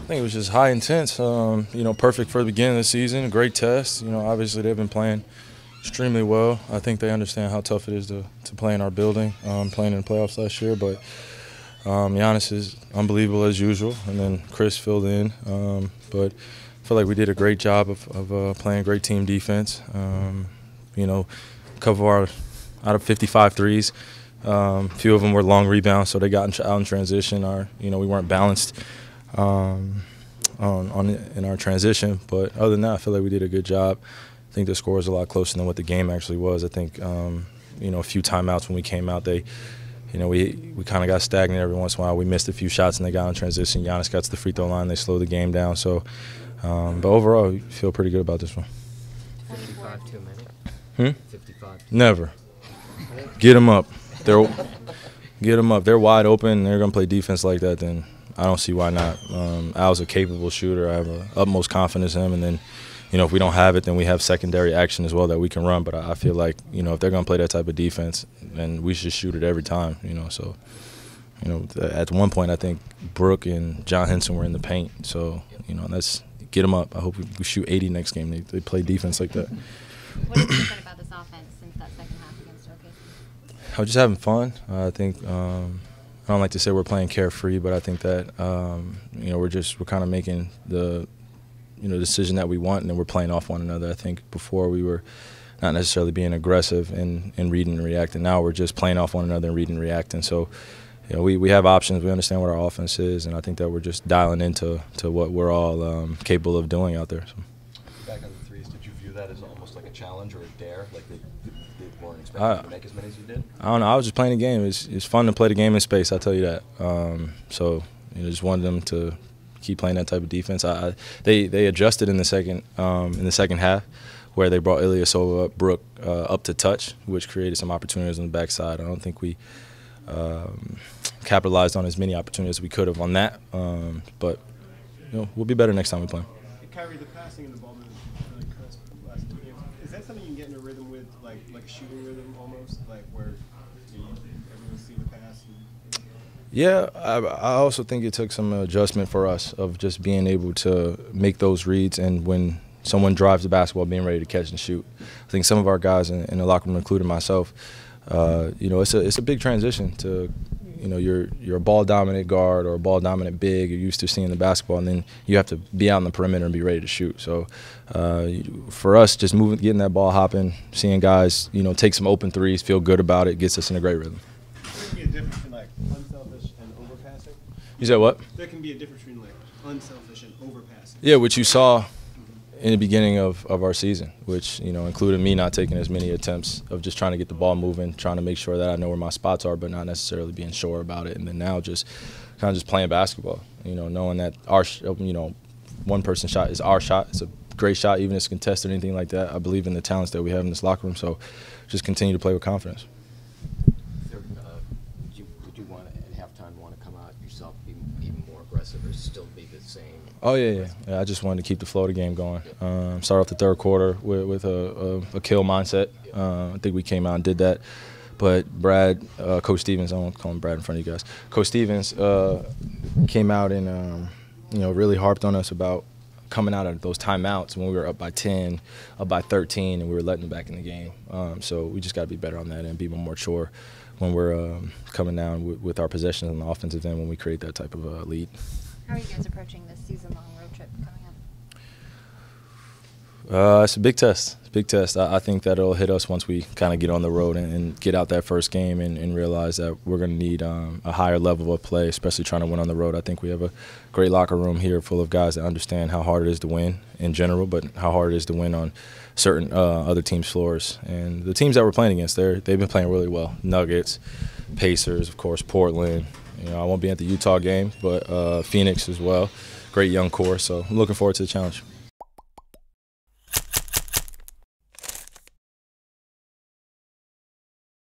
I think it was just high intense. Perfect for the beginning of the season. A great test. Obviously they've been playing extremely well. I think they understand how tough it is to play in our building, playing in the playoffs last year. But Giannis is unbelievable as usual, and then Chris filled in. But I feel like we did a great job of playing great team defense. Cover out of 55 threes. A few of them were long rebounds, so they got out in transition. We weren't balanced in our transition, but other than that, I feel like we did a good job. I think the score was a lot closer than what the game actually was. I think a few timeouts when we came out, we kind of got stagnant every once in a while. We missed a few shots and they got in transition. Giannis got to the free throw line. They slowed the game down. So, but overall, we feel pretty good about this one. 55 too many. 55. Never. Get them up. Get them up. They're wide open. And they're gonna play defense like that. Then I don't see why not. Al's a capable shooter. I have utmost confidence in him. And then, if we don't have it, then we have secondary action as well that we can run. But I feel like, if they're going to play that type of defense, then we should shoot it every time, So, at one point, I think Brooke and John Henson were in the paint. So, let's get them up. I hope we shoot 80 next game. They play defense like that. What have you said about this offense since that second half against OKC? I was just having fun. I think I don't like to say we're playing carefree, but I think that we're kind of making the decision that we want, and then we're playing off one another. I think before we were not necessarily being aggressive and reading and reacting. Now we're just playing off one another and reading and reacting. So we have options. We understand what our offense is, and I think that we're just dialing into what we're all capable of doing out there. So. Back on the threes, did you view that as almost like a challenge or a dare? Like they weren't expecting you to make as many as you did? I don't know. I was just playing the game. It's fun to play the game in space, I'll tell you that. Just wanted them to keep playing that type of defense. They adjusted in the second half, where they brought Ilyasova Brooke up to touch, which created some opportunities on the backside. I don't think we capitalized on as many opportunities as we could have on that. But we'll be better next time we play. Kyrie, the passing and the ball movement is really crisp the last 2 games. Is that something you can get in a rhythm with, like a shooting rhythm almost, like where everyone's seeing the pass? Yeah, I also think it took some adjustment for us of just being able to make those reads, and when someone drives the basketball, being ready to catch and shoot. I think some of our guys in the locker room, including myself, it's a big transition to, you're a ball-dominant guard or a ball-dominant big. You're used to seeing the basketball, and then you have to be out in the perimeter and be ready to shoot. So for us, just getting that ball hopping, seeing guys, take some open threes, feel good about it, gets us in a great rhythm. There can be a difference between unselfish and overpassing. You said what? There can be a difference between unselfish and overpassing. Yeah, which you saw in the beginning of our season, which included me not taking as many attempts of just trying to get the ball moving, trying to make sure that I know where my spots are, but not necessarily being sure about it. And then now just kind of just playing basketball, knowing that our one person shot is our shot. It's a great shot, even if it's contested or anything like that. I believe in the talents that we have in this locker room, so just continue to play with confidence. Would you want at halftime want to come out yourself, be even more aggressive, or still be the same? Oh yeah. I just wanted to keep the flow of the game going. Start off the third quarter with a kill mindset. I think we came out and did that. But Brad, Coach Stevens, I won't call him Brad in front of you guys. Coach Stevens came out and really harped on us about coming out of those timeouts when we were up by 10, up by 13, and we were letting them back in the game. So we just got to be better on that and be more mature when we're coming down with our possessions on the offensive end when we create that type of lead. How are you guys approaching this season-long road trip coming up? It's a big test. It's a big test. I think that it'll hit us once we kind of get on the road and get out that first game and realize that we're going to need a higher level of play, especially trying to win on the road. I think we have a great locker room here full of guys that understand how hard it is to win in general, but how hard it is to win on certain other teams' floors. And the teams that we're playing against, they've been playing really well. Nuggets, Pacers, of course, Portland. I won't be at the Utah game, but Phoenix as well. Great young core, so I'm looking forward to the challenge.